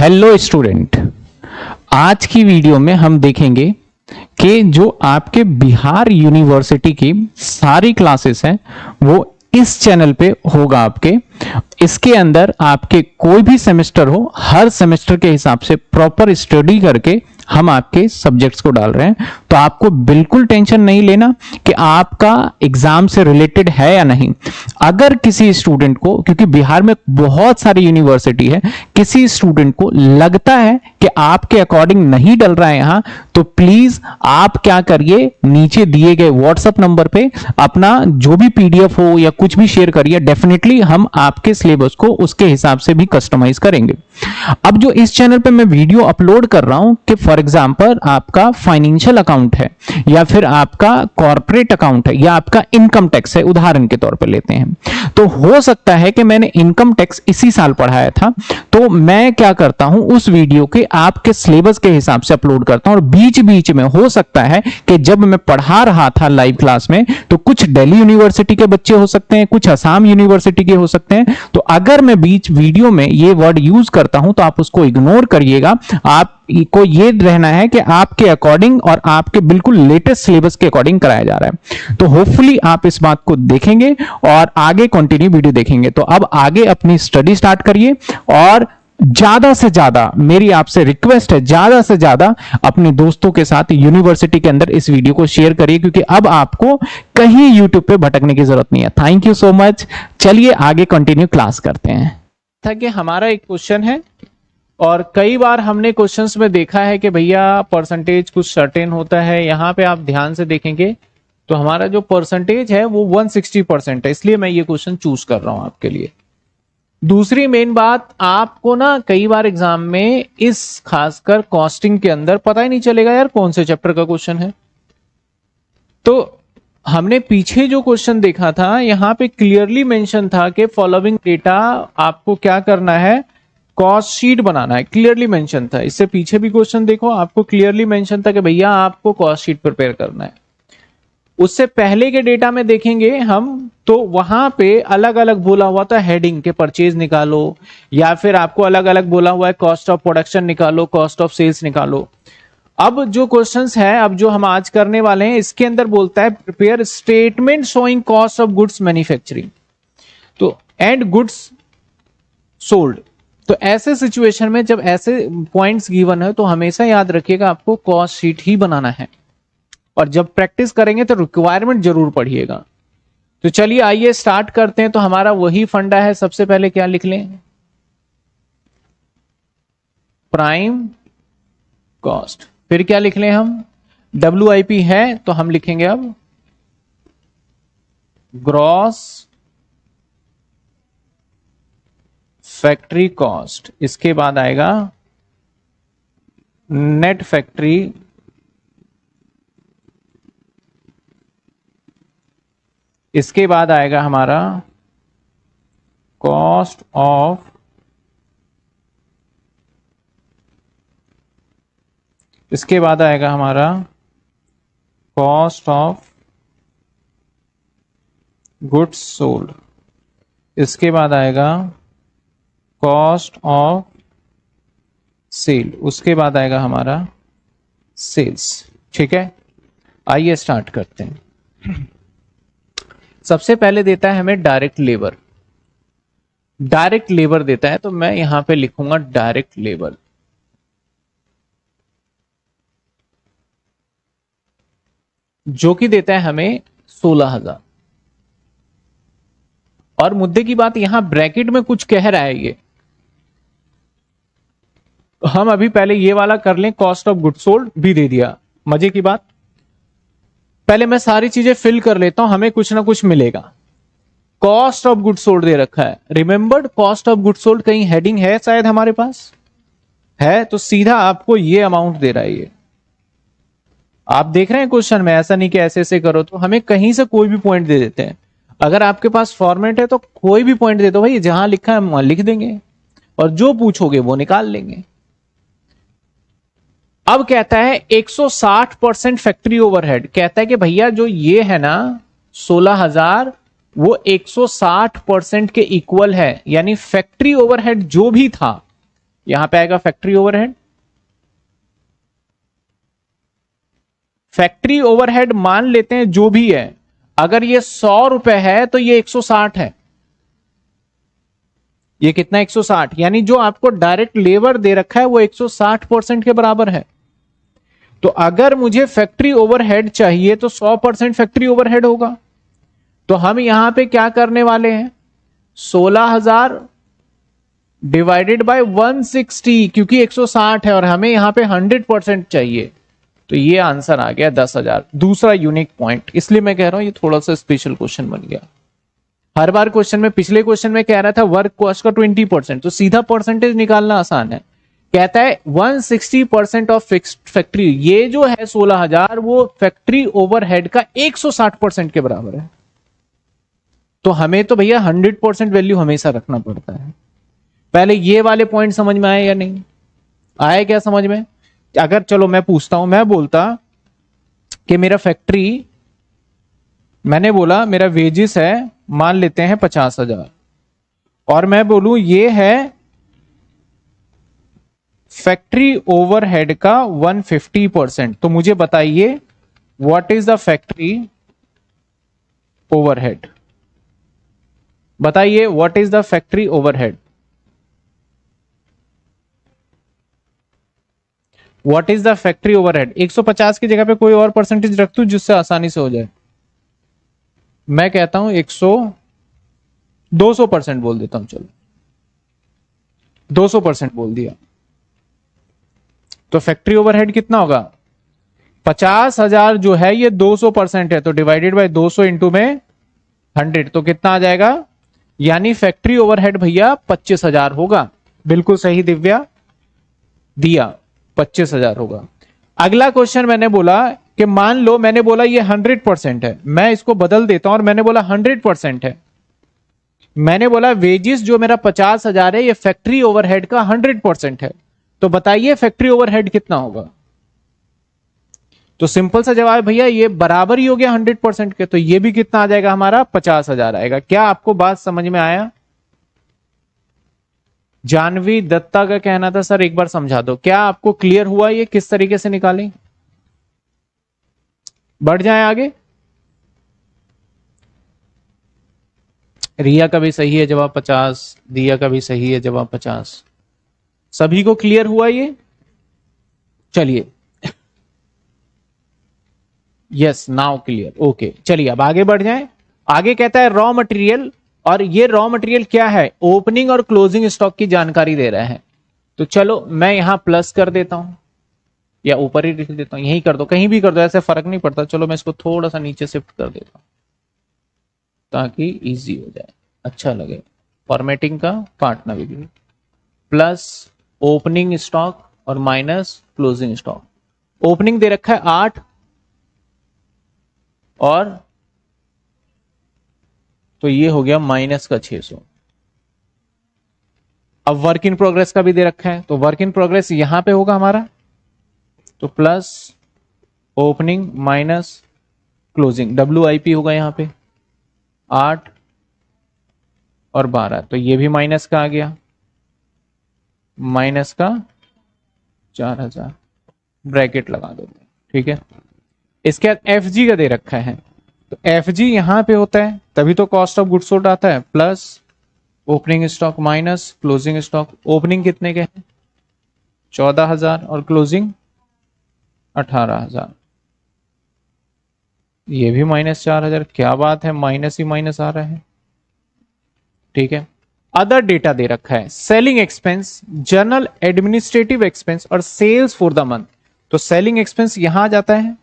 Hello student, आज की video में हम देखेंगे कि जो आपके बिहार यूनिवर्सिटी की सारी क्लासेस हैं वो इस चैनल पे होगा आपके। इसके अंदर आपके कोई भी सेमेस्टर हो, हर सेमेस्टर के हिसाब से प्रॉपर स्टडी करके हम आपके सब्जेक्ट्स को डाल रहे हैं। तो आपको बिल्कुल टेंशन नहीं लेना कि आपका एग्जाम से रिलेटेड है या नहीं। अगर किसी स्टूडेंट को, क्योंकि बिहार में बहुत सारी यूनिवर्सिटी है, किसी स्टूडेंट को लगता है कि आपके अकॉर्डिंग नहीं डल रहा है यहां, तो प्लीज आप क्या करिए, नीचे दिए गए व्हाट्सएप नंबर पे अपना जो भी पीडीएफ हो या कुछ भी शेयर करिए। डेफिनेटली हम आपके सिलेबस को उसके हिसाब से भी कस्टमाइज करेंगे। अब जो इस चैनल पे मैं वीडियो अपलोड कर रहा हूं कि फॉर एग्जांपल आपका फाइनेंशियल अकाउंट है या फिर आपका कॉर्पोरेट अकाउंट है या आपका इनकम टैक्स है, उदाहरण के तौर पे लेते हैं, तो हो सकता है कि मैंने इनकम टैक्स इसी साल पढ़ाया था, तो मैं क्या करता हूं, उस वीडियो के आपके सिलेबस के हिसाब से अपलोड करता हूं। और बीच बीच में हो सकता है कि जब मैं पढ़ा रहा था लाइव क्लास में, तो कुछ दिल्ली यूनिवर्सिटी के बच्चे हो सकते हैं, कुछ असम यूनिवर्सिटी के हो सकते हैं। तो अगर मैं बीच वीडियो में ये वर्ड यूज करता हूं तो आप उसको इग्नोर करिएगा। आपको ये रहना है कि आपके अकॉर्डिंग और आपके बिल्कुल लेटेस्ट सिलेबस के अकॉर्डिंग कराया जा रहा है। तो होपफुली आप इस बात को देखेंगे और आगे कंटिन्यू वीडियो देखेंगे। तो अब आगे अपनी स्टडी स्टार्ट करिए और ज्यादा से ज्यादा मेरी आपसे रिक्वेस्ट है, ज्यादा से ज्यादा अपने दोस्तों के साथ यूनिवर्सिटी के अंदर इस वीडियो को शेयर करिए, क्योंकि अब आपको कहीं यूट्यूब पे भटकने की जरूरत नहीं है। Thank you so much. चलिए आगे कंटिन्यू क्लास करते हैं। था कि हमारा एक क्वेश्चन है और कई बार हमने क्वेश्चंस में देखा है कि भैया परसेंटेज कुछ सर्टेन होता है। यहां पे आप ध्यान से देखेंगे तो हमारा जो परसेंटेज है वो 160% है, इसलिए मैं ये क्वेश्चन चूज कर रहा हूं आपके लिए। दूसरी मेन बात, आपको ना कई बार एग्जाम में इस खासकर कॉस्टिंग के अंदर पता ही नहीं चलेगा यार कौन से चैप्टर का क्वेश्चन है। तो हमने पीछे जो क्वेश्चन देखा था, यहां पे क्लियरली मेंशन था कि फॉलोइंग डेटा आपको क्या करना है, कॉस्ट शीट बनाना है, क्लियरली मेंशन था। इससे पीछे भी क्वेश्चन देखो, आपको क्लियरली मेंशन था कि भैया आपको कॉस्ट शीट प्रिपेयर करना है। उससे पहले के डेटा में देखेंगे हम तो वहां पे अलग अलग बोला हुआ था हेडिंग के, परचेज निकालो, या फिर आपको अलग अलग बोला हुआ है कॉस्ट ऑफ प्रोडक्शन निकालो, कॉस्ट ऑफ सेल्स निकालो। अब जो क्वेश्चंस है, अब जो हम आज करने वाले हैं, इसके अंदर बोलता है prepare statement showing cost of goods manufacturing तो एंड गुड्स सोल्ड। तो ऐसे सिचुएशन में जब ऐसे पॉइंट्स गिवन है तो हमेशा याद रखिएगा आपको कॉस्ट शीट ही बनाना है, और जब प्रैक्टिस करेंगे तो रिक्वायरमेंट जरूर पढ़िएगा। तो चलिए आइए स्टार्ट करते हैं। तो हमारा वही फंडा है, सबसे पहले क्या लिख लें, प्राइम कॉस्ट। फिर क्या लिख लें हम, WIP है तो हम लिखेंगे अब ग्रॉस फैक्ट्री कॉस्ट। इसके बाद आएगा नेट फैक्ट्री, इसके बाद आएगा हमारा कॉस्ट ऑफ, इसके बाद आएगा हमारा कॉस्ट ऑफ गुड्स सोल्ड, इसके बाद आएगा कॉस्ट ऑफ सेल, उसके बाद आएगा हमारा सेल्स। ठीक है, आइए स्टार्ट करते हैं। सबसे पहले देता है हमें डायरेक्ट लेबर। डायरेक्ट लेबर देता है तो मैं यहां पे लिखूंगा डायरेक्ट लेबर। जो कि देता है हमें 16,000। और मुद्दे की बात, यहां ब्रैकेट में कुछ कह रहा है ये, हम अभी पहले ये वाला कर लें, कॉस्ट ऑफ गुड्स सोल्ड भी दे दिया। मजे की बात, पहले मैं सारी चीजें फिल कर लेता हूं, हमें कुछ ना कुछ मिलेगा। कॉस्ट ऑफ गुड्स सोल्ड दे रखा है, remembered cost of goods sold कहीं हेडिंग है शायद हमारे पास है, तो सीधा आपको ये अमाउंट दे रहा है। ये आप देख रहे हैं क्वेश्चन में, ऐसा नहीं कि ऐसे ऐसे करो, तो हमें कहीं से कोई भी पॉइंट दे देते हैं। अगर आपके पास फॉर्मेट है तो कोई भी पॉइंट दे दो भाई, जहां लिखा है वहां लिख देंगे और जो पूछोगे वो निकाल लेंगे। अब कहता है 160% फैक्ट्री ओवरहेड। कहता है कि भैया जो ये है ना 16,000, वो 160% के इक्वल है, यानी फैक्ट्री ओवरहेड जो भी था यहां पे आएगा फैक्ट्री ओवरहेड। फैक्ट्री ओवरहेड मान लेते हैं जो भी है, अगर ये 100 रुपए है तो ये 160 है। ये कितना 160, यानी जो आपको डायरेक्ट लेबर दे रखा है वो 160% के बराबर है। तो अगर मुझे फैक्ट्री ओवरहेड चाहिए तो 100% फैक्ट्री ओवरहेड होगा। तो हम यहां पे क्या करने वाले हैं, 16,000 डिवाइडेड बाय 160, क्योंकि 160 है और हमें यहां पे 100% चाहिए, तो ये आंसर आ गया 10,000। दूसरा यूनिक पॉइंट, इसलिए मैं कह रहा हूं ये थोड़ा सा स्पेशल क्वेश्चन बन गया। हर बार क्वेश्चन में, पिछले क्वेश्चन में कह रहा था वर्क कॉस्ट का 20%, तो सीधा परसेंटेज निकालना आसान है। कहता है 160% ऑफ फिक्स्ड फैक्ट्री, ये जो है 16,000 वो फैक्ट्री ओवरहेड का 160% के बराबर है। तो हमें तो भैया 100% वैल्यू हमेशा रखना पड़ता है। पहले ये वाले पॉइंट समझ में आए या नहीं आए, क्या समझ में? अगर चलो मैं पूछता हूं, मैं बोलता कि मेरा फैक्ट्री, मैंने बोला मेरा वेजिस है, मान लेते हैं 50,000, और मैं बोलूं ये है फैक्ट्री ओवरहेड का 150%, तो मुझे बताइए what is the factory overhead? बताइए what is the factory overhead? What is the factory overhead? 150 की जगह पे कोई और परसेंटेज रख दूं जिससे आसानी से हो जाए। मैं कहता हूं 200% बोल देता हूं, चलो 200% बोल दिया। तो फैक्ट्री ओवरहेड कितना होगा? 50,000 जो है ये 200% है, तो डिवाइडेड बाय 200 इंटू में 100, तो कितना आ जाएगा? यानी फैक्ट्री ओवरहेड भैया 25,000 होगा। बिल्कुल सही दिव्या, दिया 25,000 होगा। अगला क्वेश्चन मैंने बोला कि मान लो, मैंने बोला ये 100% है, मैं इसको बदल देता हूं और मैंने बोला 100% है। मैंने बोला वेजिस जो मेरा 50,000 है ये फैक्ट्री ओवरहेड का 100% है, तो बताइए फैक्ट्री ओवरहेड कितना होगा? तो सिंपल सा जवाब है भैया ये बराबर ही हो गया 100% के, तो ये भी कितना आ जाएगा हमारा? 50,000 आएगा। क्या आपको बात समझ में आया? जानवी दत्ता का कहना था सर एक बार समझा दो, क्या आपको क्लियर हुआ ये किस तरीके से निकालें? बढ़ जाए आगे। रिया का भी सही है जवाब 50, दिया का भी सही है जवाब 50। सभी को क्लियर हुआ ये? चलिए, यस नाउ क्लियर, ओके। चलिए अब आगे बढ़ जाएं। आगे कहता है रॉ मटेरियल, और ये रॉ मटेरियल क्या है? ओपनिंग और क्लोजिंग स्टॉक की जानकारी दे रहा है। तो चलो मैं यहां प्लस कर देता हूं, या ऊपर ही लिख देता हूं, यहीं कर दो, कहीं भी कर दो, ऐसे फर्क नहीं पड़ता। चलो मैं इसको थोड़ा सा नीचे शिफ्ट कर देता हूं ताकि इजी हो जाए, अच्छा लगे, फॉर्मेटिंग का पार्ट ना बिगड़े। प्लस ओपनिंग स्टॉक और माइनस क्लोजिंग स्टॉक। ओपनिंग दे रखा है 8, और तो ये हो गया माइनस का 600। अब वर्क इन प्रोग्रेस का भी दे रखा है, तो वर्क इन प्रोग्रेस यहां पे होगा हमारा, तो plus opening minus closing, WIP होगा यहां पे 8 और 12, तो ये भी माइनस का आ गया, माइनस का 4,000, ब्रैकेट लगा दो, ठीक है। इसके बाद FG का दे रखा है, तो FG यहां पे होता है, तभी तो कॉस्ट ऑफ गुड्स सोल्ड आता है, plus opening stock minus closing stock. Opening कितने के हैं? 14,000 और क्लोजिंग 18,000, ये भी माइनस 4,000। क्या बात है, माइनस ही माइनस आ रहा है, ठीक है। अदर डेटा दे रखा है, selling expense, general administrative expense और सेल्स फॉर द मंथ। तो सेलिंग एक्सपेंस यहां आ जाता है,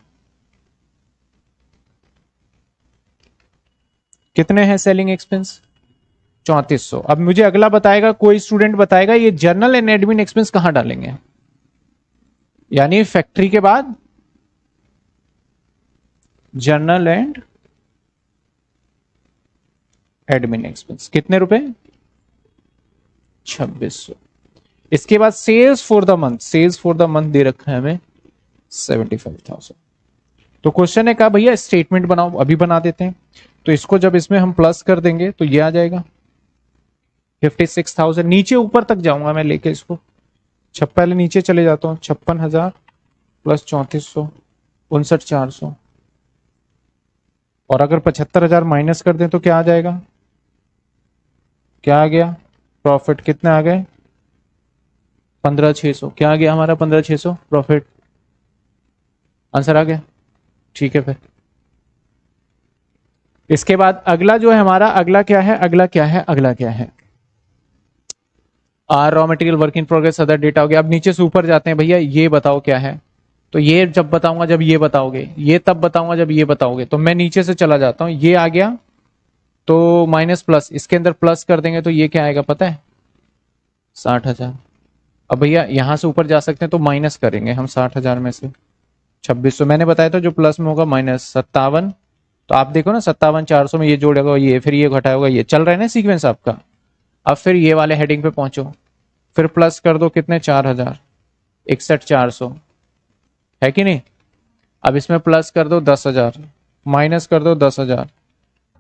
कितने हैं सेलिंग एक्सपेंस? 3400। अब मुझे अगला बताएगा, कोई स्टूडेंट बताएगा ये जनरल एंड एडमिन एक्सपेंस कहां डालेंगे, यानी फैक्ट्री के बाद जनरल एंड एडमिन एक्सपेंस कितने रुपए? 2600। इसके बाद sales for the month, sales for the month दे रखा है हमें 75,000। तो क्वेश्चन है कहा भैया स्टेटमेंट बनाओ, अभी बना देते हैं। तो इसको जब इसमें हम प्लस कर देंगे तो ये आ जाएगा 56,000। नीचे ऊपर तक जाऊंगा मैं लेके इसको, पहले नीचे चले जाता हूँ, 56,000 प्लस 3400, 59,400। और अगर 75,000 माइनस कर दें तो क्या आ जाएगा? क्या आ गया? प्रॉफिट कितने आ गए? 15,600। क्या आ गया हमारा? 15,600 प्रॉफिट। आंसर आ गया। ठीक है फिर इसके बाद अगला जो है हमारा, अगला क्या है? अगला क्या है? अगला क्या है? Raw material, work in progress, other data हो गया। अब नीचे से ऊपर जाते हैं भैया, ये बताओ क्या है? तो ये जब बताऊंगा जब ये बताओगे, ये तब बताऊंगा जब ये बताओगे। तो मैं नीचे से चला जाता हूं, ये आ गया तो माइनस प्लस, इसके अंदर प्लस कर देंगे तो ये क्या आएगा पता है? 60,000। अब भैया यहां से ऊपर जा सकते हैं तो माइनस करेंगे हम 60,000 में से 2600। मैंने बताया था जो प्लस में होगा माइनस 57। तो आप देखो ना, 57,400 में ये जोड़ेगा ये, फिर ये घटाएगा ये, चल रहा है ना सीक्वेंस आपका। अब फिर ये वाले हेडिंग पे पहुंचो, फिर प्लस कर दो कितने? 4,000, 61,400 है कि नहीं? अब इसमें प्लस कर दो 10,000, माइनस कर दो 10,000,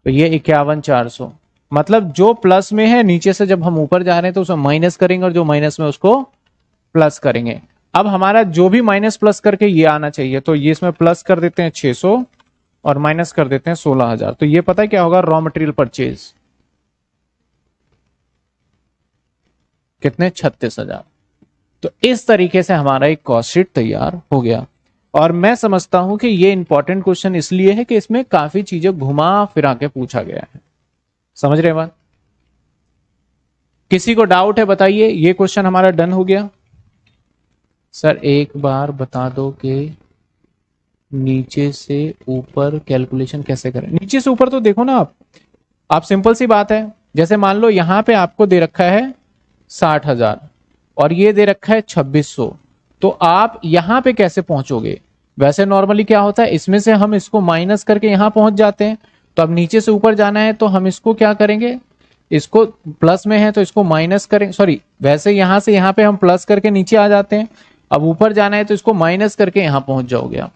तो ये 51,400। मतलब जो प्लस में है नीचे से जब हम ऊपर जा रहे हैं तो उसमें माइनस करेंगे, और जो माइनस में उसको प्लस करेंगे। अब हमारा जो भी माइनस प्लस करके ये आना चाहिए, तो ये इसमें प्लस कर देते हैं 600 और माइनस कर देते हैं 16,000। तो ये पता है क्या होगा? रॉ मटेरियल परचेज कितने? 36,000। तो इस तरीके से हमारा एक कॉस्ट शीट तैयार हो गया। और मैं समझता हूं कि ये इंपॉर्टेंट क्वेश्चन इसलिए है कि इसमें काफी चीजें घुमा फिरा के पूछा गया है। समझ रहे हैं बात? किसी को डाउट है बताइए। ये क्वेश्चन हमारा डन हो गया। सर एक बार बता दो कि नीचे से ऊपर कैलकुलेशन कैसे करें? नीचे से ऊपर तो देखो ना आप सिंपल सी बात है। जैसे मान लो यहां पे आपको दे रखा है 60,000 और ये दे रखा है 2600, तो आप यहां पे कैसे पहुंचोगे? वैसे नॉर्मली क्या होता है, इसमें से हम इसको माइनस करके यहां पहुंच जाते हैं। तो अब नीचे से ऊपर जाना है तो हम इसको क्या करेंगे? इसको प्लस में है तो इसको माइनस करें, सॉरी, वैसे यहां से यहां पे हम प्लस करके नीचे आ जाते हैं। अब ऊपर जाना है तो इसको माइनस करके यहां पहुंच जाओगे आप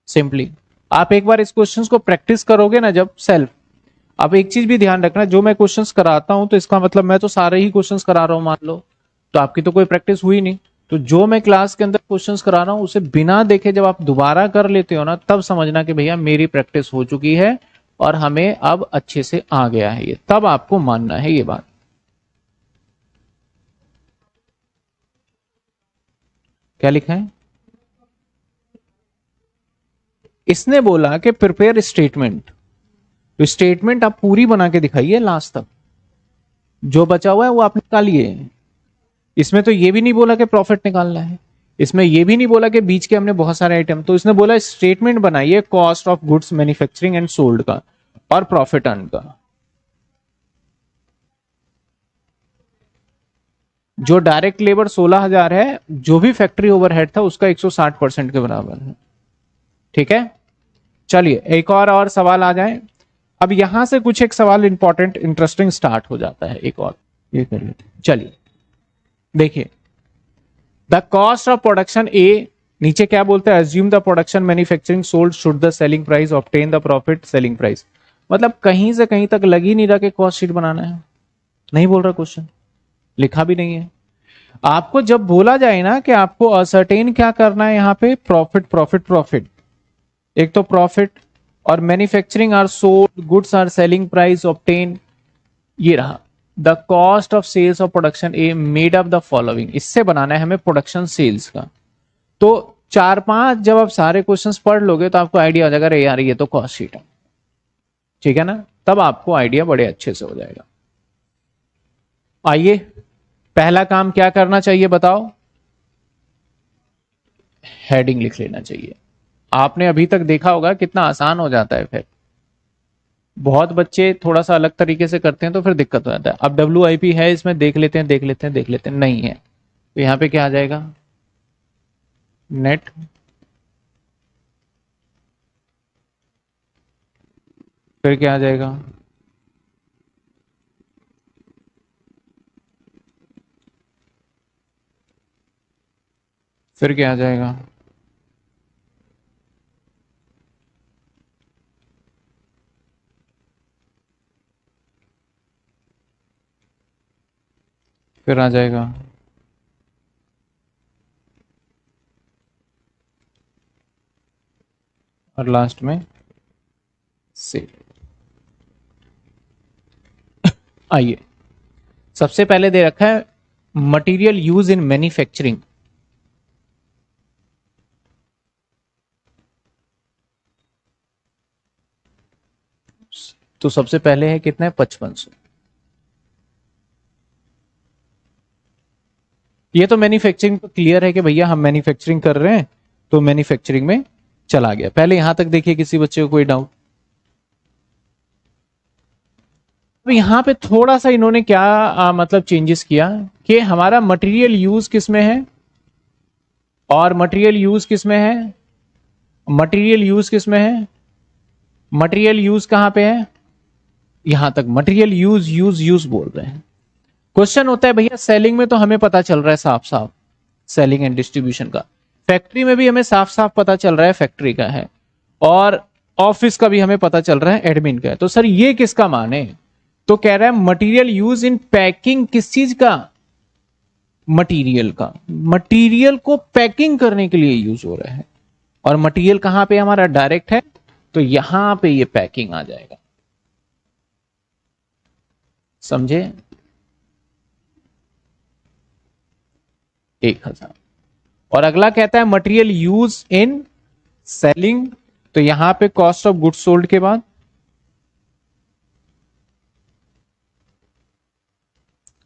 सिंपली। आप एक बार इस क्वेश्चन को प्रैक्टिस करोगे ना जब सेल्फ। अब एक चीज भी ध्यान रखना, जो मैं क्वेश्चंस कराता हूं तो इसका मतलब मैं तो सारे ही क्वेश्चंस करा रहा हूं मान लो, तो आपकी तो कोई प्रैक्टिस हुई नहीं। तो जो मैं क्लास के अंदर क्वेश्चंस करा रहा हूं उसे बिना देखे जब आप दोबारा कर लेते हो ना, तब समझना कि भैया मेरी प्रैक्टिस हो चुकी है और हमें अब अच्छे से आ गया है ये, तब आपको मानना है ये बात। क्या लिखा है? इसने बोला कि प्रिपेयर स्टेटमेंट। तो स्टेटमेंट आप पूरी बना के दिखाइए लास्ट तक, जो बचा हुआ है वो आप निकालिए। इसमें तो ये भी नहीं बोला कि प्रॉफिट निकालना है, इसमें ये भी नहीं बोला कि बीच के हमने बहुत सारे आइटम, तो इसने बोला स्टेटमेंट बनाइए cost of goods manufacturing and sold का और प्रॉफिट अर्न का। जो डायरेक्ट लेबर 16,000 है, जो भी फैक्ट्री ओवरहेड था उसका 160% के बराबर है। ठीक है, चलिए एक और सवाल आ जाए। अब यहां से कुछ एक सवाल इंपॉर्टेंट इंटरेस्टिंग स्टार्ट हो जाता है। एक और ये कर लेते हैं। चलिए देखिए, द कॉस्ट ऑफ प्रोडक्शन ए, नीचे क्या बोलता है? Assume the production manufacturing sold should the selling price obtain the profit selling price. मतलब कहीं से कहीं तक लग ही नहीं रहा कि कॉस्ट शीट बनाना है, नहीं बोल रहा क्वेश्चन, लिखा भी नहीं है। आपको जब बोला जाए ना कि आपको असर्टेन क्या करना है यहां पे, प्रॉफिट प्रॉफिट प्रॉफिट, एक तो प्रॉफिट और manufacturing are sold goods are selling price obtain, ये रहा the cost of sales of production a made up the following. इससे बनाना है हमें प्रोडक्शन सेल्स का। तो चार पांच जब आप सारे क्वेश्चंस पढ़ लोगे तो आपको आइडिया हो जाएगा, अरे यार ये तो कॉस्ट शीट है। ठीक है ना, तब आपको आइडिया बड़े अच्छे से हो जाएगा। आइए, पहला काम क्या करना चाहिए बताओ? हेडिंग लिख लेना चाहिए। आपने अभी तक देखा होगा कितना आसान हो जाता है। फिर बहुत बच्चे थोड़ा सा अलग तरीके से करते हैं तो फिर दिक्कत हो जाता है। अब WIP है इसमें, देख लेते हैं देख लेते हैं देख लेते हैं, नहीं है तो यहां पे क्या आ जाएगा? नेट, फिर क्या आ जाएगा? फिर क्या आ जाएगा? फिर आ जाएगा और लास्ट में सेल। आइए, सबसे पहले दे रखा है मटेरियल यूज इन मैन्युफैक्चरिंग। तो सबसे पहले है कितना है 5500। ये तो मैन्युफैक्चरिंग तो क्लियर है कि भैया हम मैन्युफैक्चरिंग कर रहे हैं, तो मैन्युफैक्चरिंग में चला गया। पहले यहां तक देखिए, किसी बच्चे को कोई डाउट? तो यहां पे थोड़ा सा इन्होंने क्या मतलब चेंजेस किया कि हमारा मटेरियल यूज किस में है और मटेरियल यूज किस में है, मटेरियल यूज किस में है, मटेरियल यूज कहां पे है, यहां तक मटेरियल यूज यूज यूज बोल रहे हैं। क्वेश्चन होता है भैया सेलिंग में तो हमें पता चल रहा है साफ साफ, सेलिंग एंड डिस्ट्रीब्यूशन का। फैक्ट्री में भी हमें साफ साफ पता चल रहा है फैक्ट्री का है, और ऑफिस का भी हमें पता चल रहा है एडमिन का है। तो सर ये किसका मान है? तो कह रहा है मटेरियल यूज इन पैकिंग, किस चीज का? मटेरियल का। मटेरियल को पैकिंग करने के लिए यूज हो रहा है, और मटेरियल कहां पे हमारा डायरेक्ट है, तो यहां पे ये पैकिंग आ जाएगा। समझे? 1000। और अगला कहता है मटेरियल यूज इन सेलिंग, तो यहां पे कॉस्ट ऑफ गुड्स सोल्ड के बाद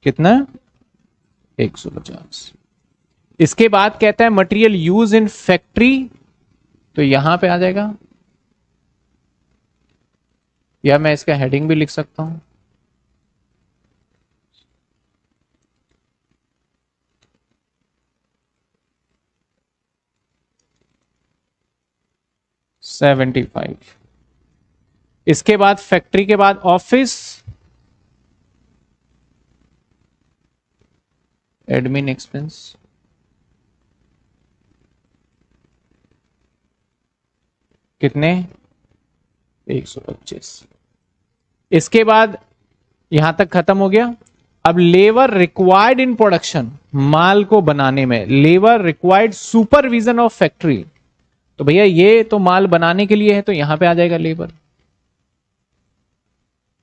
कितना? 150। इसके बाद कहता है मटेरियल यूज इन फैक्ट्री, तो यहां पे आ जाएगा, या मैं इसका हेडिंग भी लिख सकता हूं, $75। इसके बाद फैक्ट्री के बाद ऑफिस, एडमिन एक्सपेंस, कितने? 125। इसके बाद यहां तक खत्म हो गया। अब लेबर रिक्वायर्ड इन प्रोडक्शन, माल को बनाने में labour required supervision of factory, तो भैया ये तो माल बनाने के लिए है, तो यहां पे आ जाएगा लेबर।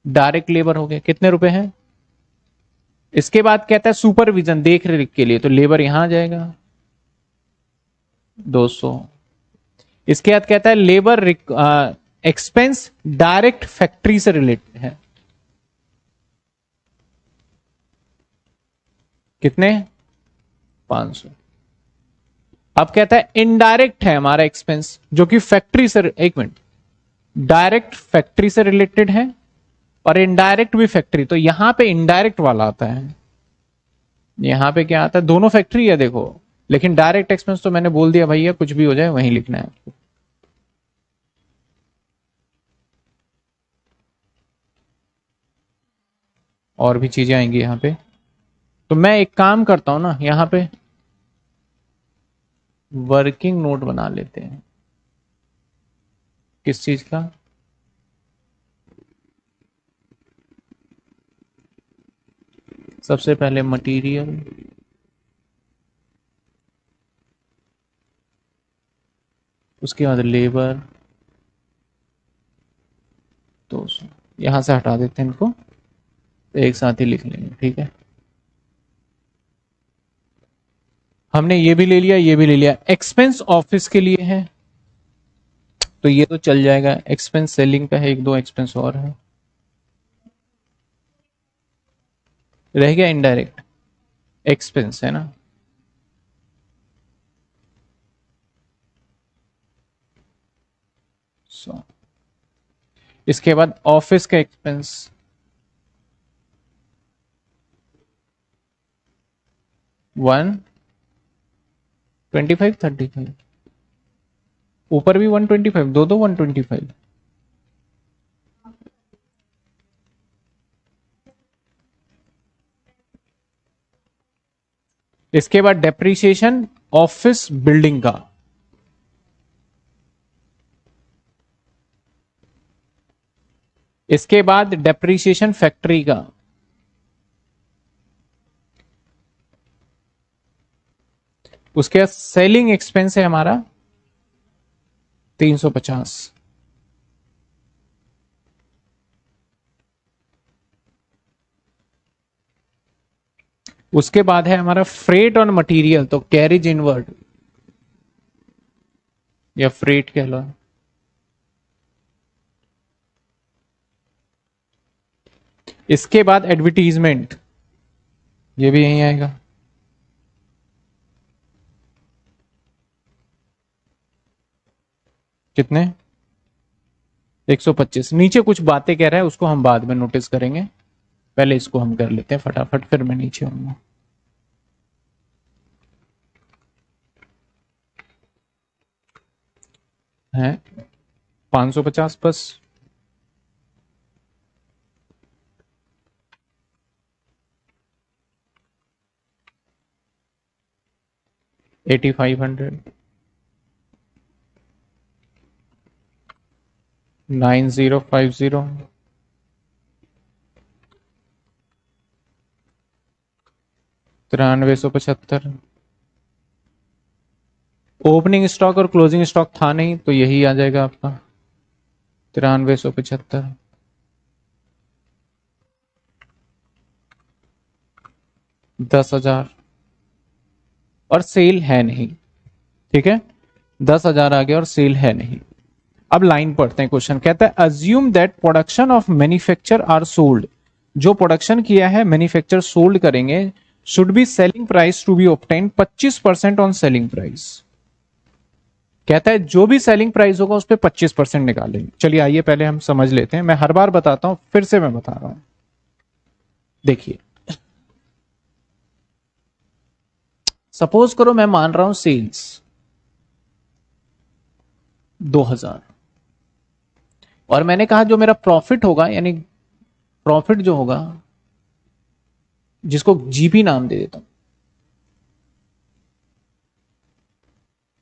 डायरेक्ट लेबर हो गया, कितने रुपए हैं? इसके बाद कहता है सुपरविजन, देख रेख के लिए, तो लेबर यहां आ जाएगा 200। इसके बाद कहता है लेबर एक्सपेंस डायरेक्ट फैक्ट्री से रिलेटेड है, कितने? 500। अब कहता है इनडायरेक्ट है हमारा एक्सपेंस, जो कि फैक्ट्री से, एक मिनट, डायरेक्ट फैक्ट्री से रिलेटेड है और इनडायरेक्ट भी फैक्ट्री, तो यहां पे इनडायरेक्ट वाला आता है। यहां पे क्या आता है? दोनों फैक्ट्री है देखो, लेकिन डायरेक्ट एक्सपेंस तो मैंने बोल दिया भैया कुछ भी हो जाए वहीं लिखना है आपको। और भी चीजें आएंगी यहां पे, तो मैं एक काम करता हूं ना, यहां पे वर्किंग नोट बना लेते हैं। किस चीज का? सबसे पहले मटेरियल, उसके बाद लेबर 200। यहां से हटा देते हैं इनको, तो एक साथ ही लिख लेंगे, ठीक है। हमने ये भी ले लिया, ये भी ले लिया। एक्सपेंस ऑफिस के लिए है, तो ये तो चल जाएगा। एक्सपेंस सेलिंग का है, एक दो एक्सपेंस और है, रह गया इनडायरेक्ट एक्सपेंस, है ना। सो इसके बाद ऑफिस का एक्सपेंस 125, 35, ऊपर भी 125, दो 125। इसके बाद डेप्रीशिएशन ऑफिस बिल्डिंग का, इसके बाद डेप्रीशिएशन फैक्ट्री का, उसके बाद सेलिंग एक्सपेंस है हमारा 350। उसके बाद है हमारा फ्रेट ऑन मटेरियल, तो कैरिज इनवर्ड या फ्रेट कह लो। इसके बाद एडवर्टीजमेंट, ये भी यहीं आएगा। कितने? 125। नीचे कुछ बातें कह रहा है, उसको हम बाद में नोटिस करेंगे, पहले इसको हम कर लेते हैं फटाफट, फिर मैं नीचे आऊंगा। है 550 बस। $8500, 9050, 9375। ओपनिंग स्टॉक और क्लोजिंग स्टॉक था नहीं, तो यही आ जाएगा आपका 9375। $10,000 और सेल है नहीं, ठीक है, 10,000 आ गया और सेल है नहीं। अब लाइन पढ़ते हैं, क्वेश्चन कहता है assume that production of manufacture are sold, जो प्रोडक्शन किया है मैन्युफैक्चर सोल्ड करेंगे, should be selling price to be obtain 25% on selling price. कहता है जो भी सेलिंग प्राइस होगा उस पर 25% निकालेंगे। चलिए आइए पहले हम समझ लेते हैं, मैं हर बार बताता हूं, फिर से मैं बता रहा हूं। देखिए, सपोज करो मैं मान रहा हूं सेल्स 2000, और मैंने कहा जो मेरा प्रॉफिट होगा, यानी प्रॉफिट जो होगा, जिसको जीपी नाम दे देता हूं,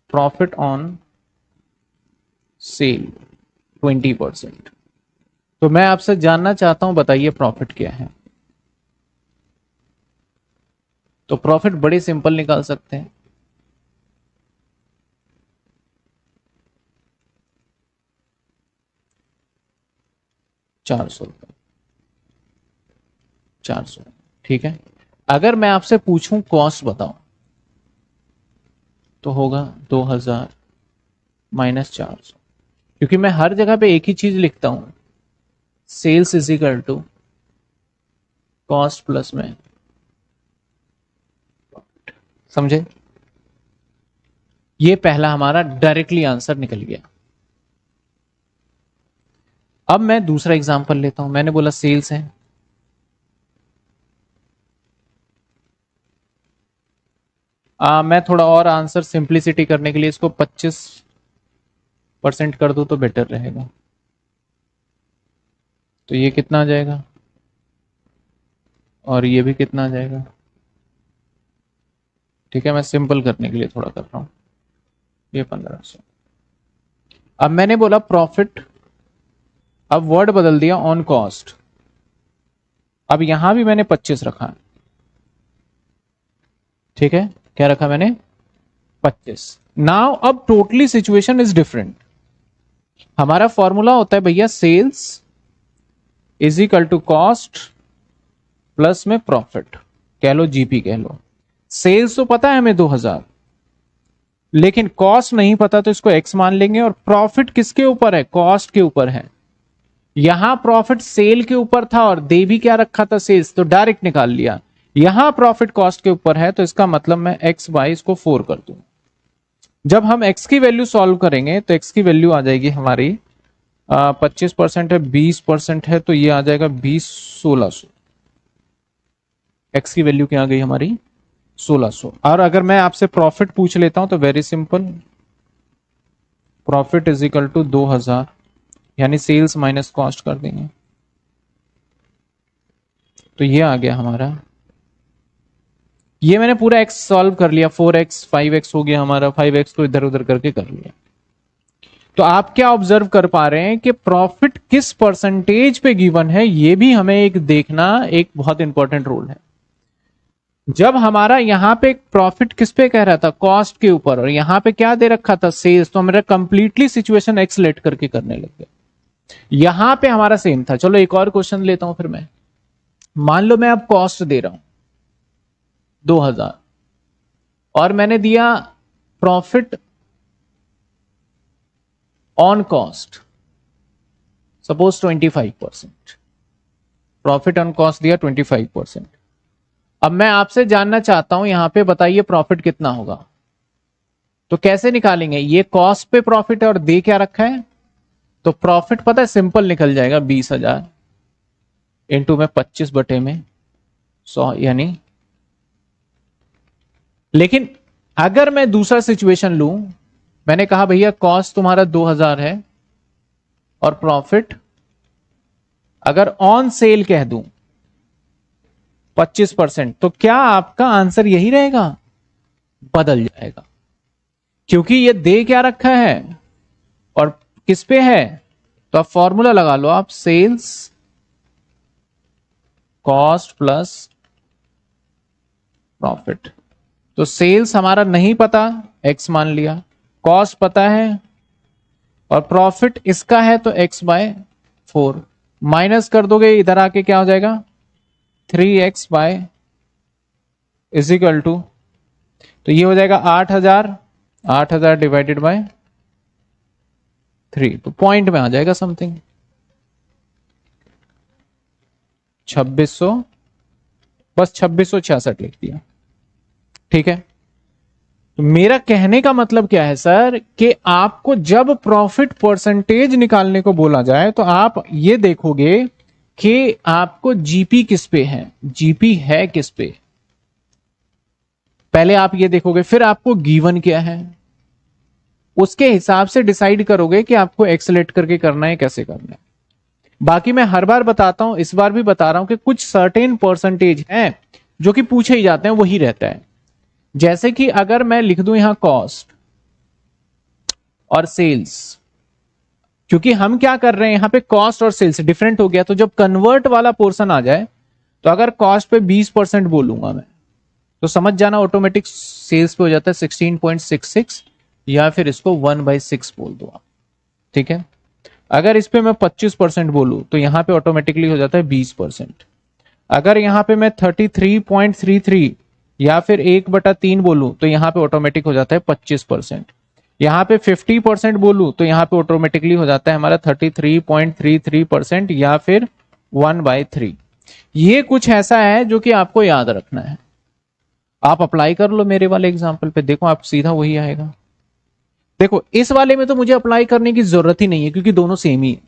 प्रॉफिट ऑन सेल 20%। तो मैं आपसे जानना चाहता हूं, बताइए प्रॉफिट क्या है। तो प्रॉफिट बड़ी सिंपल निकाल सकते हैं, ₹400, 400, ठीक है। अगर मैं आपसे पूछूं कॉस्ट बताओ, तो होगा 2000 माइनस 400, क्योंकि मैं हर जगह पे एक ही चीज लिखता हूं, sales is equal to cost plus में, समझे। ये पहला हमारा डायरेक्टली आंसर निकल गया। अब मैं दूसरा एग्जांपल लेता हूं, मैंने बोला सेल्स है, मैं थोड़ा और आंसर सिंप्लिसिटी करने के लिए इसको 25% कर दूं तो बेटर रहेगा। तो ये कितना आ जाएगा, और ये भी कितना आ जाएगा, ठीक है, मैं सिंपल करने के लिए थोड़ा कर रहा हूं, ये 1500। अब मैंने बोला प्रॉफिट, अब वर्ड बदल दिया ऑन कॉस्ट, अब यहां भी मैंने 25 रखा है, ठीक है, क्या रखा मैंने, 25। नाउ अब टोटली सिचुएशन इज डिफरेंट। हमारा फॉर्मूला होता है भैया sales is equal to cost plus में प्रॉफिट, कह लो जीपी कह लो। सेल्स तो पता है हमें 2000, लेकिन कॉस्ट नहीं पता, तो इसको एक्स मान लेंगे, और प्रॉफिट किसके ऊपर है, कॉस्ट के ऊपर है। यहां प्रॉफिट सेल के ऊपर था और दे भी क्या रखा था, सेल्स, तो डायरेक्ट निकाल लिया। यहां प्रॉफिट कॉस्ट के ऊपर है, तो इसका मतलब मैं एक्स बाई इसको 4 कर दूं। जब हम एक्स की वैल्यू सॉल्व करेंगे तो एक्स की वैल्यू आ जाएगी हमारी 25% है, 20% है, तो ये आ जाएगा 1600। एक्स की वैल्यू क्या आ गई हमारी, 1600। और अगर मैं आपसे प्रॉफिट पूछ लेता हूं तो very simple, profit is equal to 2000, यानी सेल्स माइनस कॉस्ट कर देंगे, तो ये आ गया हमारा। ये मैंने पूरा एक्स सॉल्व कर लिया, 4x 5x हो गया हमारा, 5x को इधर उधर करके कर लिया। तो आप क्या ऑब्जर्व कर पा रहे हैं कि प्रॉफिट किस परसेंटेज पे गिवन है, ये भी हमें एक देखना एक बहुत इंपॉर्टेंट रोल है। जब हमारा यहाँ पे प्रॉफिट किस पे कह रहा था, कॉस्ट के ऊपर, और यहाँ पे क्या दे रखा था, सेल्स, तो मेरा कंप्लीटली सिचुएशन एक्सलेट करके करने लग गया। यहां पे हमारा सेम था। चलो एक और क्वेश्चन लेता हूं फिर मैं। मान लो मैं अब कॉस्ट दे रहा हूं 2000 और मैंने दिया profit on cost suppose 25%, profit on cost दिया 25%। अब मैं आपसे जानना चाहता हूं यहां पे बताइए प्रॉफिट कितना होगा। तो कैसे निकालेंगे, ये कॉस्ट पे प्रॉफिट है और दे क्या रखा है, तो प्रॉफिट पता है सिंपल निकल जाएगा 20,000 इंटू में 25 बटे में 100 यानी। लेकिन अगर मैं दूसरा सिचुएशन लूं, मैंने कहा भैया कॉस्ट तुम्हारा 2000 है और प्रॉफिट अगर ऑन सेल कह दूं 25%, तो क्या आपका आंसर यही रहेगा, बदल जाएगा, क्योंकि ये दे क्या रखा है और किस पे है। तो आप फॉर्मूला लगा लो आप, सेल्स कॉस्ट प्लस प्रॉफिट। तो सेल्स हमारा नहीं पता, एक्स मान लिया, कॉस्ट पता है और प्रॉफिट इसका है तो x/4 माइनस कर दोगे, इधर आके क्या हो जाएगा 3x/ इजिकल टू, तो ये हो जाएगा 8,000 डिवाइडेड बाय 3, तो पॉइंट में आ जाएगा समथिंग 2600, बस 2666 लिख दिया। ठीक है, तो मेरा कहने का मतलब क्या है सर, कि आपको जब प्रॉफिट परसेंटेज निकालने को बोला जाए तो आप ये देखोगे कि आपको जीपी किस पे है, जीपी है किस पे, पहले आप ये देखोगे, फिर आपको गिवन क्या है, उसके हिसाब से डिसाइड करोगे कि आपको एक्सेलेट करके करना है कैसे करना है। बाकी मैं हर बार बताता हूं, इस बार भी बता रहा हूं कि कुछ सर्टेन परसेंटेज हैं जो कि पूछे ही जाते हैं, वही रहता है। जैसे कि अगर मैं लिख दूं यहां कॉस्ट और सेल्स, क्योंकि हम क्या कर रहे हैं यहां पे कॉस्ट और सेल्स डिफरेंट हो गया, तो जब कन्वर्ट वाला पोर्शन आ जाए, तो अगर कॉस्ट पे 20% बोलूंगा मैं, तो समझ जाना ऑटोमेटिक सेल्स पे हो जाता है 16.66, या फिर इसको 1/6 बोल दो आप। ठीक है, अगर इस पे मैं 25% बोलूं तो यहां पे ऑटोमेटिकली हो जाता है 20%। अगर यहां पे मैं 33.33 या फिर 1/3 बोलूं तो यहां पे ऑटोमेटिक हो जाता है 25%। यहां पे 50% बोलूं तो यहां पे ऑटोमेटिकली हो जाता है हमारा 33.33% या फिर 1/3। ये कुछ ऐसा है जो कि आपको याद रखना है। आप अप्लाई कर लो मेरे वाले एग्जाम्पल पे, देखो आप सीधा वही आएगा। देखो इस वाले में तो मुझे अप्लाई करने की जरूरत ही नहीं है क्योंकि दोनों सेम ही है।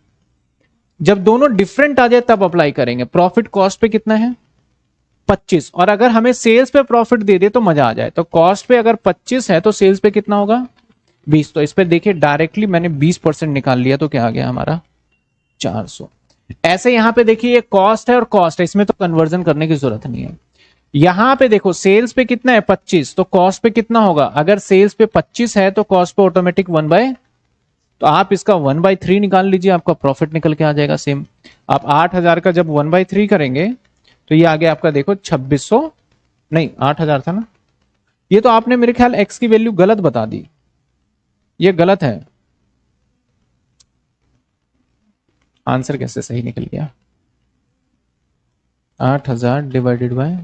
जब दोनों डिफरेंट आ जाए तब अप्लाई करेंगे। प्रॉफिट कॉस्ट पे कितना है 25, और अगर हमें सेल्स पे प्रॉफिट दे दे तो मजा आ जाए। तो कॉस्ट पे अगर 25 है तो सेल्स पे कितना होगा 20, तो इस पे देखिए डायरेक्टली मैंने 20% निकाल लिया, तो क्या आ गया हमारा 400। ऐसे यहां पे देखिए ये कॉस्ट है और कॉस्ट है, इसमें तो कन्वर्जन करने की जरूरत नहीं है। यहां पे देखो सेल्स पे कितना है 25, तो कॉस्ट पे कितना होगा, अगर सेल्स पे 25 है तो कॉस्ट पे ऑटोमेटिक 1/, तो आप इसका 1/3 निकाल लीजिए, आपका प्रॉफिट निकल के आ जाएगा सेम। आप 8,000 का जब 1/3 करेंगे तो ये आगे आपका देखो 2600, नहीं 8,000 था ना, ये तो आपने मेरे ख्याल एक्स की वैल्यू गलत बता दी, ये गलत है। आंसर कैसे सही निकल गया, 8,000 डिवाइडेड बाय,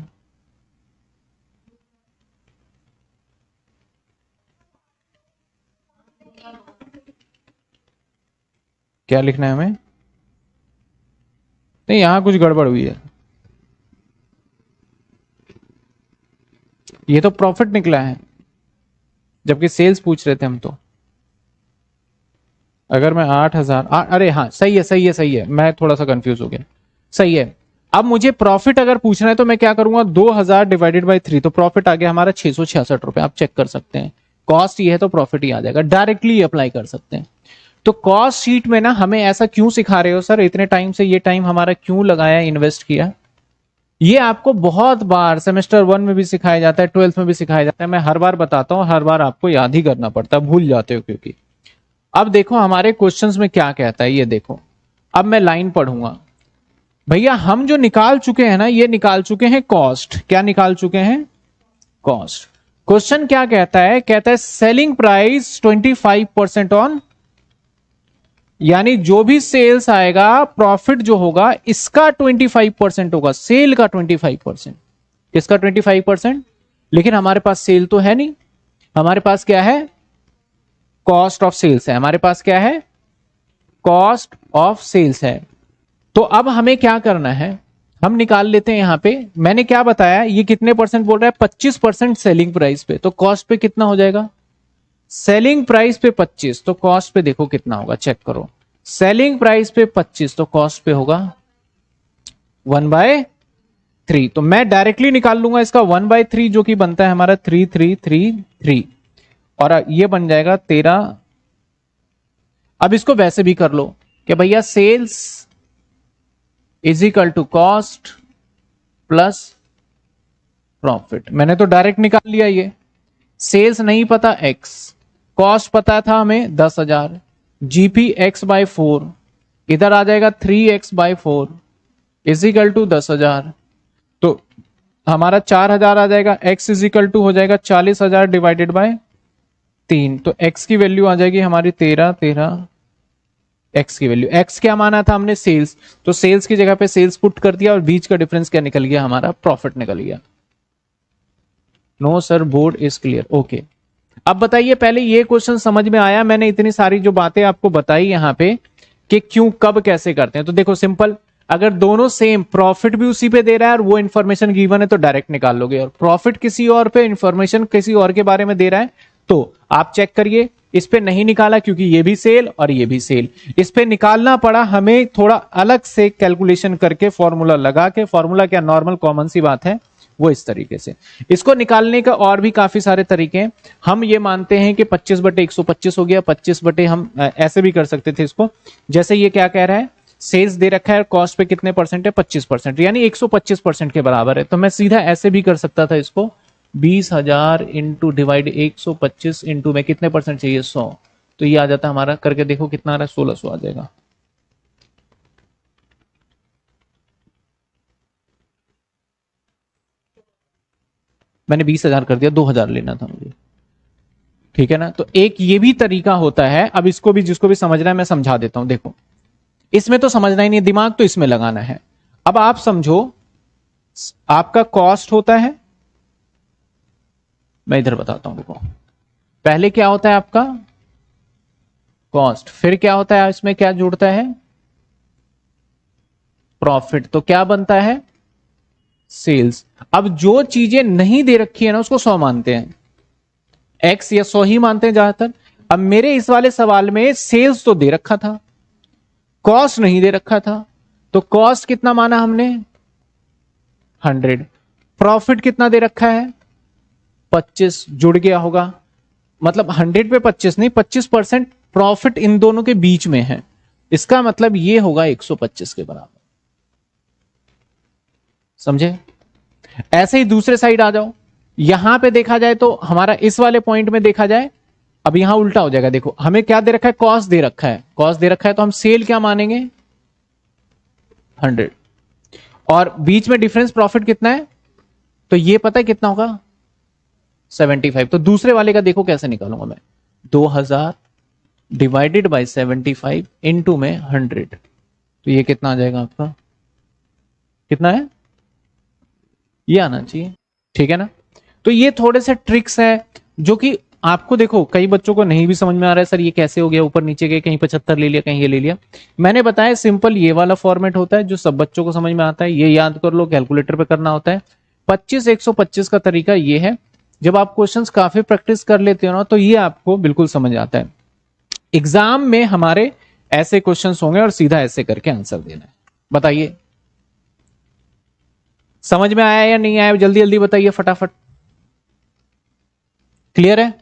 क्या लिखना है हमें, नहीं यहां कुछ गड़बड़ हुई है, ये तो प्रॉफिट निकला है जबकि सेल्स पूछ रहे थे हम। तो अगर मैं 8,000, अरे हाँ सही है सही है सही है, मैं थोड़ा सा कंफ्यूज हो गया, सही है। अब मुझे प्रॉफिट अगर पूछना है तो मैं क्या करूंगा 2000 डिवाइडेड बाय 3, तो प्रॉफिट आ गया हमारा 666 रुपए, आप चेक कर सकते हैं। कॉस्ट ये है तो प्रॉफिट ही आ जाएगा, डायरेक्टली अप्लाई कर सकते हैं। तो कॉस्ट शीट में ना हमें ऐसा क्यों सिखा रहे हो सर, इतने टाइम से ये टाइम हमारा क्यों लगाया, इन्वेस्ट किया, ये आपको बहुत बार सेमेस्टर 1 में भी सिखाया जाता है, 12th में भी सिखाया जाता है। मैं हर बार बताता हूं, हर बार आपको याद ही करना पड़ता है, भूल जाते हो क्योंकि। अब देखो हमारे क्वेश्चंस में क्या कहता है, ये देखो अब मैं लाइन पढ़ूंगा, भैया हम जो निकाल चुके हैं ना, ये निकाल चुके हैं कॉस्ट। क्या निकाल चुके हैं? कॉस्ट। क्वेश्चन क्या कहता है? कहता है सेलिंग प्राइस 25% ऑन, यानी जो भी सेल्स आएगा, प्रॉफिट जो होगा इसका 25% होगा, सेल का 25%। किसका 25%? लेकिन हमारे पास सेल तो है नहीं, हमारे पास क्या है? कॉस्ट ऑफ सेल्स है। हमारे पास क्या है? कॉस्ट ऑफ सेल्स है। तो अब हमें क्या करना है, हम निकाल लेते हैं यहां पे। मैंने क्या बताया, ये कितने परसेंट बोल रहा है? 25% सेलिंग प्राइस पे, तो कॉस्ट पे कितना हो जाएगा? सेलिंग प्राइस पे 25, तो कॉस्ट पे देखो कितना होगा, चेक करो। सेलिंग प्राइस पे 25, तो कॉस्ट पे होगा 1/3। तो मैं डायरेक्टली निकाल लूंगा इसका 1/3, जो कि बनता है हमारा 3333, और ये बन जाएगा 13। अब इसको वैसे भी कर लो कि भैया sales is equal to cost plus profit. मैंने तो डायरेक्ट निकाल लिया। ये सेल्स नहीं पता एक्स, कॉस्ट पता था हमें 10,000, जीपी x/4, इधर आ जाएगा 3x/4 इज इक्वल टू 10,000। तो हमारा 4,000 आ जाएगा, x इज इक्वल टू हो जाएगा 40,000 डिवाइडेड बाय 3। तो x की वैल्यू आ जाएगी हमारी 13। x की वैल्यू, x क्या माना था हमने? सेल्स। तो सेल्स की जगह पे सेल्स पुट कर दिया, और बीच का डिफरेंस क्या निकल गया? हमारा प्रॉफिट निकल गया। No sir, board is clear. Okay, अब बताइए, पहले ये क्वेश्चन समझ में आया? मैंने इतनी सारी जो बातें आपको बताई यहां पे कि क्यों, कब, कैसे करते हैं। तो देखो सिंपल, अगर दोनों सेम, प्रॉफिट भी उसी पे दे रहा है और वो इंफॉर्मेशन गिवन है, तो डायरेक्ट निकाल लोगे। और प्रॉफिट किसी और पे, इंफॉर्मेशन किसी और के बारे में दे रहा है, तो आप चेक करिए, इस पे नहीं निकाला क्योंकि ये भी सेल और ये भी सेल। इस पे निकालना पड़ा हमें थोड़ा अलग से कैलकुलेशन करके, फॉर्मूला लगा के। फॉर्मूला क्या, नॉर्मल कॉमन सी बात है, वो इस तरीके से। इसको निकालने का और भी काफी सारे तरीके हैं। हम ये मानते हैं कि 25/125 हो गया। 25 हम ऐसे भी कर सकते थे इसको, जैसे ये क्या कह रहा है, सेल्स दे रखा है, कॉस्ट पे कितने परसेंट है? 25%, यानी 125% के बराबर है। तो मैं सीधा ऐसे भी कर सकता था इसको, 20,000 इंटू डिवाइड 125 इंटू में कितने परसेंट चाहिए? 100। तो ये आ जाता हमारा, करके देखो कितना आ रहा है, 1600 आ जाएगा। मैंने 20,000 कर दिया, 2,000 लेना था मुझे, ठीक है ना? तो एक ये भी तरीका होता है। अब इसको भी, जिसको भी समझना है मैं समझा देता हूं। देखो, इसमें तो समझना ही नहीं है, दिमाग तो इसमें लगाना है। अब आप समझो, आपका कॉस्ट होता है, मैं इधर बताता हूं, देखो पहले क्या होता है आपका? कॉस्ट। फिर क्या होता है, इसमें क्या जुड़ता है? प्रॉफिट। तो क्या बनता है? सेल्स। अब जो चीजें नहीं दे रखी है ना, उसको 100 मानते हैं, एक्स या 100 ही मानते हैं ज्यादातर। अब मेरे इस वाले सवाल में सेल्स तो दे रखा था, कॉस्ट नहीं दे रखा था। तो कॉस्ट कितना माना हमने? 100। प्रॉफिट कितना दे रखा है? 25। जुड़ गया होगा, मतलब 100 पे 25 नहीं, 25% प्रॉफिट इन दोनों के बीच में है। इसका मतलब ये होगा 125 के बराबर। समझे? ऐसे ही दूसरे साइड आ जाओ, यहां पे देखा जाए तो हमारा इस वाले पॉइंट में देखा जाए, अब यहां उल्टा हो जाएगा। देखो हमें क्या दे रखा है? कॉस्ट दे रखा है। कॉस्ट दे रखा है तो हम सेल क्या मानेंगे? 100। और बीच में डिफरेंस प्रॉफिट कितना है? तो ये पता है कितना होगा? 75। तो दूसरे वाले का देखो कैसे निकालूंगा मैं, 2000 डिवाइडेड बाय 75 इंटू में 100। तो ये कितना आ जाएगा आपका? कितना है? ये आना चाहिए, ठीक है ना? तो ये थोड़े से ट्रिक्स है जो कि आपको, देखो कई बच्चों को नहीं भी समझ में आ रहा है, सर ये कैसे हो गया, ऊपर नीचे गए, कहीं 75 ले लिया, कहीं ये ले लिया। मैंने बताया सिंपल ये वाला फॉर्मेट होता है जो सब बच्चों को समझ में आता है, ये याद कर लो, कैलकुलेटर पे करना होता है। 25 का तरीका ये है। जब आप क्वेश्चंस काफी प्रैक्टिस कर लेते हो ना, तो ये आपको बिल्कुल समझ आता है। एग्जाम में हमारे ऐसे क्वेश्चंस होंगे और सीधा ऐसे करके आंसर देना है। बताइए समझ में आया या नहीं आया? जल्दी जल्दी बताइए फटाफट। क्लियर है?